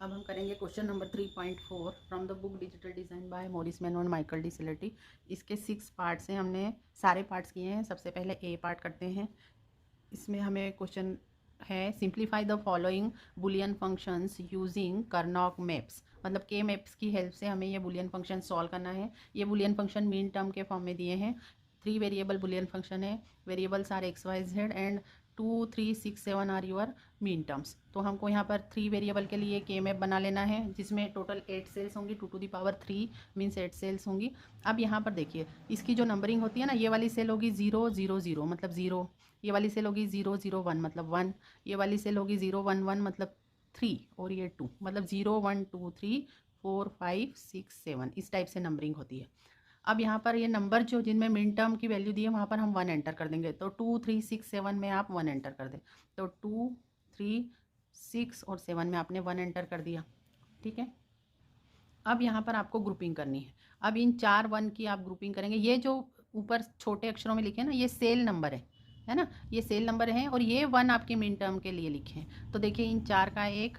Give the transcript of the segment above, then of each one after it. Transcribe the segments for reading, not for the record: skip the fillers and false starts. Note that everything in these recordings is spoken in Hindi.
अब हम करेंगे question number 3.4 from the book digital design by Morris Mano and Michael D Ciletti. इसके 6 पार्ट्स हैं, हमने सारे पार्ट्स किए हैं। सबसे पहले ए पार्ट करते हैं। इसमें हमें क्वेश्चन है simplify the following Boolean functions using Karnaugh maps. मतलब के मैप्स की हेल्प से हमें ये बुलियन फंक्शन सॉल्व करना है। ये बुलियन फंक्शन मीन टर्म के फॉर्म में दिए हैं। 3 वेरिएबल बुलियन फंक्शन है। Variables are X Y Z and 2 3 6 7 are your min terms. तो हमको यहाँ पर 3 वेरिएबल के लिए के मैप बना लेना है, जिसमें टोटल 8 सेल्स होंगी। 2 to the power 3 means 8 cells होंगी। अब यहाँ पर देखिए, इसकी जो नंबरिंग होती है ना, ये वाली सेल होगी 0 0 0 मतलब 0। ये वाली सेल होगी 0 0 1 मतलब 1। ये वाली सेल होगी 0 1 1 मतलब 3 और ये 2 मतलब 0 1 2 3 4 5 6 7। इस टाइप से नंबरिंग होती है। अब यहाँ पर ये नंबर जो जिनमें मिन टर्म की वैल्यू दी है, वहाँ पर हम 1 एंटर कर देंगे। तो 2 3 6 7 में आप 1 एंटर कर दें। तो 2 3 6 और 7 में आपने 1 एंटर कर दिया। ठीक है। अब यहाँ पर आपको ग्रुपिंग करनी है। अब इन 4 1 की आप ग्रुपिंग करेंगे। ये जो ऊपर छोटे अक्षरों में लिखे ना, ये सेल नंबर है ना, ये सेल नंबर है। और ये 1 आपके मिन टर्म के लिए लिखे हैं। तो देखिए, इन 4 का एक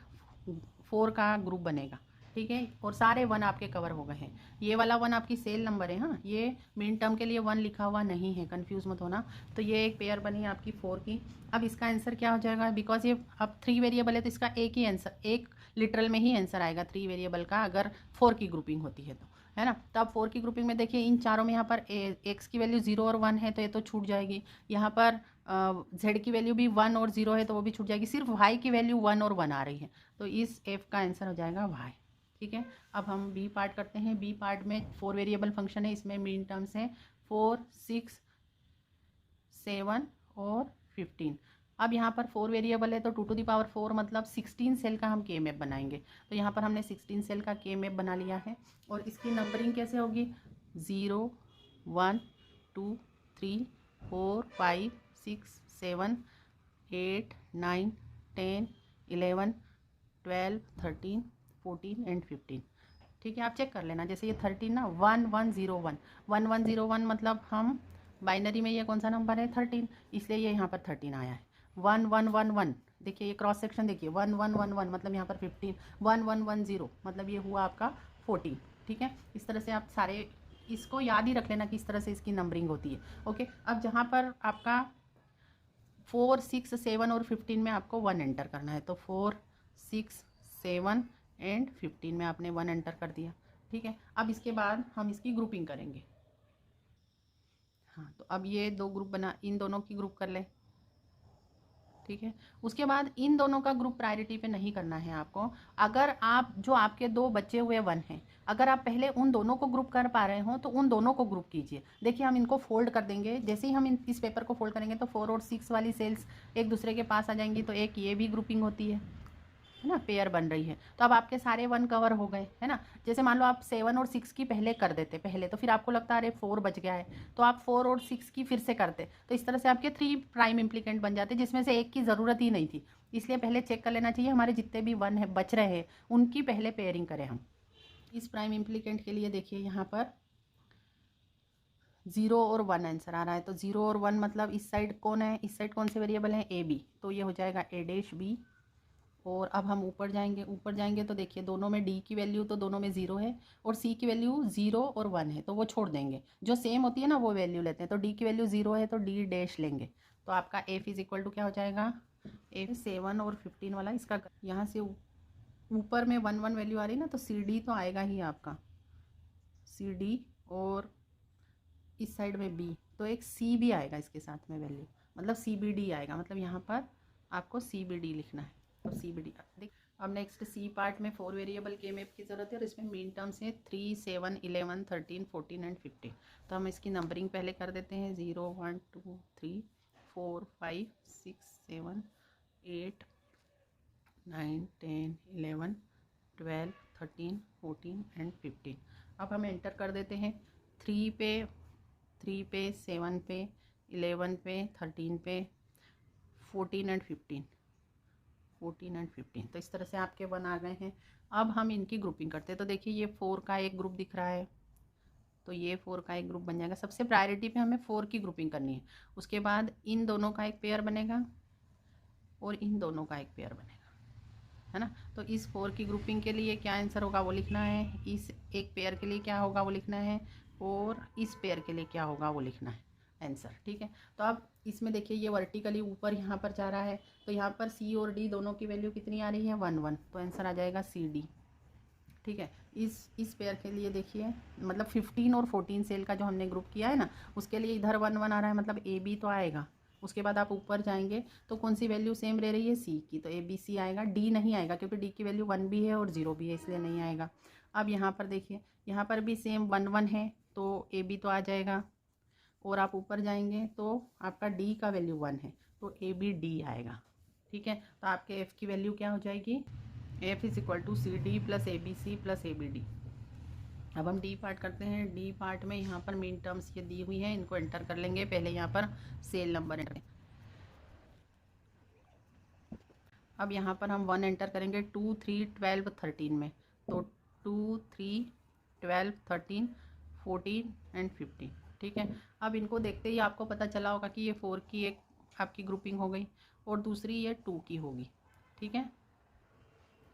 4 का ग्रुप बनेगा। ठीक है। और सारे 1 आपके कवर हो गए हैं। ये वाला 1 आपकी सेल नंबर है। हाँ, ये मिन टर्म के लिए 1 लिखा हुआ नहीं है, कंफ्यूज मत होना। तो ये एक पेयर बनी है आपकी 4 की। अब इसका आंसर क्या हो जाएगा? बिकॉज ये अब 3 वेरिएबल है, तो इसका एक ही आंसर, एक लिटरल में ही आंसर आएगा 3 वेरिएबल का, अगर 4 की ग्रुपिंग होती है तो, है ना। तो अब 4 की ग्रुपिंग में देखिए, इन चारों में यहाँ पर एक्स की वैल्यू 0 और 1 है, तो ये तो छूट जाएगी। यहाँ पर जेड की वैल्यू भी 1 और 0 है, तो वो भी छूट जाएगी। सिर्फ वाई की वैल्यू 1 और 1 आ रही है, तो इस एफ का आंसर हो जाएगा वाई। ठीक है। अब हम बी पार्ट करते हैं। बी पार्ट में 4 वेरिएबल फंक्शन है। इसमें मीन टर्म्स हैं 4 6 7 और 15। अब यहाँ पर 4 वेरिएबल है, तो 2 टू दी पावर 4 मतलब 16 सेल का हम के मैप बनाएंगे। तो यहाँ पर हमने 16 सेल का के मैप बना लिया है। और इसकी नंबरिंग कैसे होगी? 0 1 2 3 4 5 6 7 8 9 10 11 12 13 14 एंड 15। ठीक है, आप चेक कर लेना। जैसे ये 13 ना, 1 1 0 1 1 1 0 1 मतलब हम बाइनरी में ये कौन सा नंबर है? 13, इसलिए ये यहाँ पर 13 आया है। 1 1 1 1, देखिए ये क्रॉस सेक्शन देखिए, 1 1 1 1 मतलब यहाँ पर 15। 1 1 1 0 मतलब ये हुआ आपका 14। ठीक है। इस तरह से आप सारे इसको याद ही रख लेना कि इस तरह से इसकी नंबरिंग होती है। ओके। अब जहाँ पर आपका 4 6 7 और 15 में आपको 1 एंटर करना है, तो 4 6 7 एंड 15 में आपने 1 एंटर कर दिया। ठीक है। अब इसके बाद हम इसकी ग्रुपिंग करेंगे। हाँ, तो अब ये 2 ग्रुप बना, इन दोनों की ग्रुप कर ले। ठीक है। उसके बाद इन दोनों का ग्रुप प्रायोरिटी पे नहीं करना है आपको। अगर आप जो आपके 2 बचे हुए 1 हैं, अगर आप पहले उन दोनों को ग्रुप कर पा रहे हो, तो उन दोनों को ग्रुप कीजिए। देखिए, हम इनको फोल्ड कर देंगे। जैसे ही हम इस पेपर को फोल्ड करेंगे, तो 4 और 6 वाली सेल्स एक दूसरे के पास आ जाएंगी। तो एक ये भी ग्रुपिंग होती है ना, पेयर बन रही है। तो अब आपके सारे 1 कवर हो गए, है ना। जैसे मान लो आप 7 और 6 की पहले कर देते पहले, तो फिर आपको लगता अरे 4 बच गया है, तो आप 4 और 6 की फिर से करते। तो इस तरह से आपके 3 प्राइम इम्प्लीकेंट बन जाते, जिसमें से एक की ज़रूरत ही नहीं थी। इसलिए पहले चेक कर लेना चाहिए हमारे जितने भी 1 है बच रहे हैं, उनकी पहले पेयरिंग करें हम। इस प्राइम इम्प्लीकेंट के लिए देखिए, यहाँ पर 0 और 1 आंसर आ रहा है। तो 0 और 1 मतलब इस साइड कौन है? इस साइड कौन से वेरिएबल हैं? A B. तो ये हो जाएगा ए डैश बी। और अब हम ऊपर जाएंगे। ऊपर जाएंगे तो देखिए, दोनों में डी की वैल्यू तो दोनों में 0 है, और सी की वैल्यू 0 और 1 है, तो वो छोड़ देंगे। जो सेम होती है ना, वो वैल्यू लेते हैं। तो डी की वैल्यू 0 है, तो डी डैश लेंगे। तो आपका एफ इज इक्वल टू क्या हो जाएगा? एफ 7 और 15 वाला, इसका यहाँ से ऊपर में 1 1 वैल्यू आ रही ना, तो सी डी तो आएगा ही आपका, सी डी। और इस साइड में बी, तो एक सी भी आएगा इसके साथ में वैल्यू, मतलब सी बी डी आएगा। मतलब यहाँ पर आपको सी बी डी लिखना है। तो सी बी डी देख। अब नेक्स्ट सी पार्ट में 4 वेरिएबल के मैप की ज़रूरत है, और इसमें मीन टर्म्स हैं 3 7 11 13 14 एंड 15। तो हम इसकी नंबरिंग पहले कर देते हैं। 0 1 2 3 4 5 6 7 8 9 10 11 12 13 14 एंड 15। अब हम एंटर कर देते हैं 3 पे 7 पे 11 पे 13 पे 14 एंड 15। तो इस तरह से आपके 1 आ गए हैं। अब हम इनकी ग्रुपिंग करते हैं। तो देखिए, ये 4 का एक ग्रुप दिख रहा है, तो ये 4 का एक ग्रुप बन जाएगा। सबसे प्रायोरिटी पे हमें 4 की ग्रुपिंग करनी है। उसके बाद इन दोनों का एक पेयर बनेगा, और इन दोनों का एक पेयर बनेगा, है ना। तो इस 4 की ग्रुपिंग के लिए क्या आंसर होगा वो लिखना है, इस एक पेयर के लिए क्या होगा वो लिखना है, और इस पेयर के लिए क्या होगा वो लिखना है आंसर। ठीक है, तो अब इसमें देखिए ये वर्टिकली ऊपर यहाँ पर जा रहा है, तो यहाँ पर सी और डी दोनों की वैल्यू कितनी आ रही है 1 1, तो आंसर आ जाएगा सी डी। ठीक है, इस पेयर के लिए देखिए मतलब 15 और 14 सेल का जो हमने ग्रुप किया है ना, उसके लिए इधर 1 1 आ रहा है, मतलब ए बी तो आएगा। उसके बाद आप ऊपर जाएंगे तो कौन सी वैल्यू सेम रह रही है, सी की, तो ए बी सी आएगा, डी नहीं आएगा क्योंकि डी की वैल्यू 1 भी है और 0 भी है, इसलिए नहीं आएगा। अब यहाँ पर देखिए यहाँ पर भी सेम 1 1 है, तो ए बी तो आ जाएगा, और आप ऊपर जाएंगे तो आपका डी का वैल्यू 1 है, तो ए बी डी आएगा। ठीक है, तो आपके एफ़ की वैल्यू क्या हो जाएगी, F is equal to C D plus A B C plus A B D. अब हम डी पार्ट करते हैं। डी पार्ट में यहाँ पर मेन टर्म्स ये दी हुई हैं, इनको एंटर कर लेंगे। पहले यहाँ पर सेल नंबर एंटर, अब यहाँ पर हम 1 एंटर करेंगे 2 3 12 13 में, तो 2 3 12 13 14 एंड 15। ठीक है, अब इनको देखते ही आपको पता चला होगा कि ये 4 की एक आपकी ग्रुपिंग हो गई और दूसरी ये 2 की होगी। ठीक है,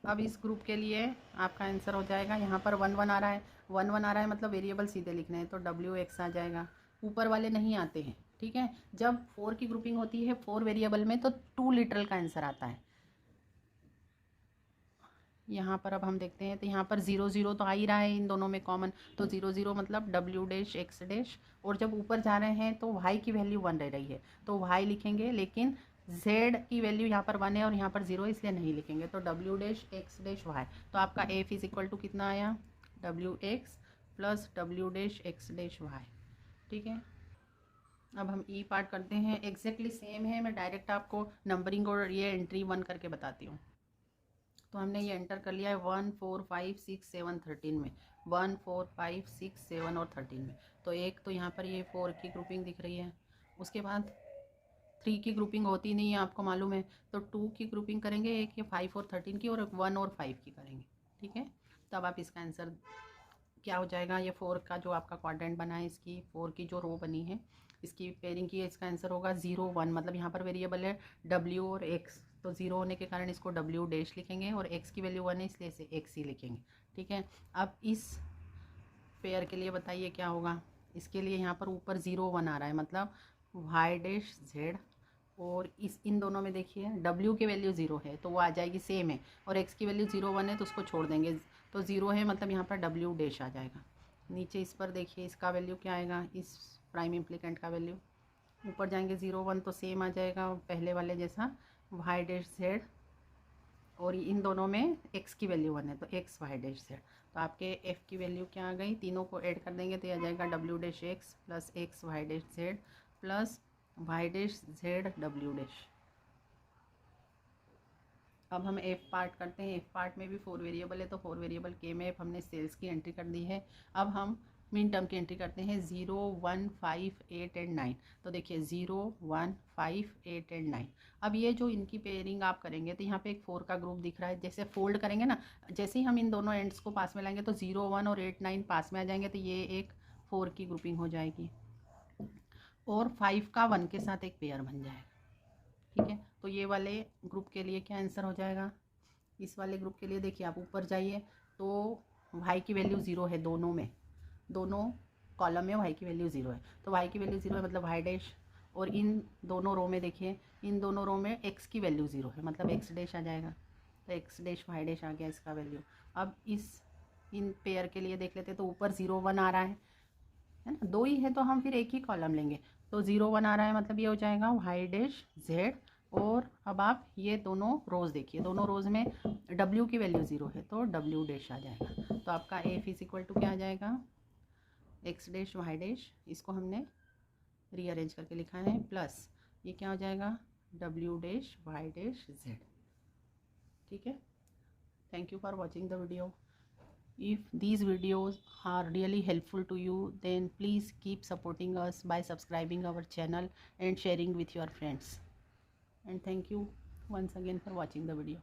अब इस ग्रुप के लिए आपका आंसर हो जाएगा, यहाँ पर 1 1 आ रहा है, 1 1 आ रहा है मतलब वेरिएबल सीधे लिखने हैं, तो डब्ल्यू एक्स आ जाएगा, ऊपर वाले नहीं आते हैं। ठीक है, जब 4 की ग्रुपिंग होती है 4 वेरिएबल में तो 2 लिटरल का आंसर आता है। यहाँ पर अब हम देखते हैं तो यहाँ पर 0 0 तो आ ही रहा है इन दोनों में कॉमन, तो 0 0 मतलब डब्ल्यू डैश एक्स डैश, और जब ऊपर जा रहे हैं तो y की वैल्यू 1 रह रही है तो y लिखेंगे, लेकिन z की वैल्यू यहाँ पर 1 है और यहाँ पर 0 है इसलिए नहीं लिखेंगे, तो W dash X dash Y. तो आपका एफ इज इक्वल टू कितना आया, W X plus W dash X dash Y. ठीक है, अब हम ई पार्ट करते हैं, एग्जैक्टली सेम है, मैं डायरेक्ट आपको नंबरिंग और ये एंट्री 1 करके बताती हूँ। तो हमने ये एंटर कर लिया है 1 4 5 6 7 13 में, 1 4 5 6 7 और 13 में, तो एक तो यहाँ पर ये 4 की ग्रुपिंग दिख रही है, उसके बाद 3 की ग्रुपिंग होती नहीं है आपको मालूम है, तो 2 की ग्रुपिंग करेंगे, एक ये 5 और 13 की, और 1 और 5 की करेंगे। ठीक है, तो अब आप इसका आंसर क्या हो जाएगा, ये 4 का जो आपका क्वाड्रेंट बना है, इसकी 4 की जो रो बनी है इसकी पेयरिंग की है, इसका आंसर होगा 0 1, मतलब यहाँ पर वेरिएबल है W और X, तो 0 होने के कारण इसको W डैश लिखेंगे और X की वैल्यू 1 है इसलिए इसे X ही लिखेंगे। ठीक है, अब इस पेयर के लिए बताइए क्या होगा, इसके लिए यहाँ पर ऊपर 0 1 आ रहा है मतलब Y डैश Z, और इन दोनों में देखिए W की वैल्यू 0 है तो वो आ जाएगी सेम है, और X की वैल्यू 0 1 है तो उसको छोड़ देंगे, तो 0 है मतलब यहाँ पर W डैश आ जाएगा। नीचे इस पर देखिए इसका वैल्यू क्या आएगा, इस प्राइम इम्प्लीकेंट का वैल्यू, ऊपर जाएंगे 0 1 तो सेम आ जाएगा पहले वाले जैसा Y डैश Z, और इन दोनों में X की वैल्यू 1 है तो X Y डैश Z। तो आपके F की वैल्यू क्या आ गई, तीनों को ऐड कर देंगे तो ये आ जाएगा W dash X plus X Y dash Z plus Y dash Z W dash. अब हम एफ पार्ट करते हैं, एफ पार्ट में भी 4 वेरिएबल है तो 4 वेरिएबल के में हमने सेल्स की एंट्री कर दी है। अब हम मिन टर्म की एंट्री करते हैं 0 1 5 8 एंड 9, तो देखिए 0 1 5 8 एंड 9। अब ये जो इनकी पेयरिंग आप करेंगे तो यहाँ पे एक 4 का ग्रुप दिख रहा है, जैसे फोल्ड करेंगे ना, जैसे ही हम इन दोनों एंड्स को पास में लाएंगे तो 0 1 और 8 9 पास में आ जाएंगे, तो ये एक 4 की ग्रुपिंग हो जाएगी और 5 का 1 के साथ एक पेयर बन जाएगा। ठीक है, तो ये वाले ग्रुप के लिए क्या आंसर हो जाएगा, इस वाले ग्रुप के लिए देखिए आप ऊपर जाइए तो y की वैल्यू 0 है, दोनों में, दोनों कॉलम में y की वैल्यू 0 है, तो y की वैल्यू 0 है मतलब y डैश, और इन दोनों रो में देखिए इन दोनों रो में x की वैल्यू 0 है मतलब x डैश आ जाएगा, तो x डैश y डैश आ गया इसका वैल्यू। अब इन पेयर के लिए देख लेते हैं, तो ऊपर 0 1 आ रहा है ना, 2 ही है तो हम फिर एक ही कॉलम लेंगे, तो 0 1 आ रहा है मतलब ये हो जाएगा Y डैश Z, और अब आप ये दोनों रोज़ देखिए, दोनों रोज़ में W की वैल्यू 0 है तो W डैश आ जाएगा, तो आपका एफ इज इक्वल टू क्या आ जाएगा, X डैश Y डैश, इसको हमने रीअरेंज करके लिखा है, प्लस ये क्या हो जाएगा W dash Y dash Z। ठीक है, thank you for watching the video. If these videos are really helpful to you, then please keep supporting us by subscribing our channel and sharing with your friends. And thank you once again for watching the video.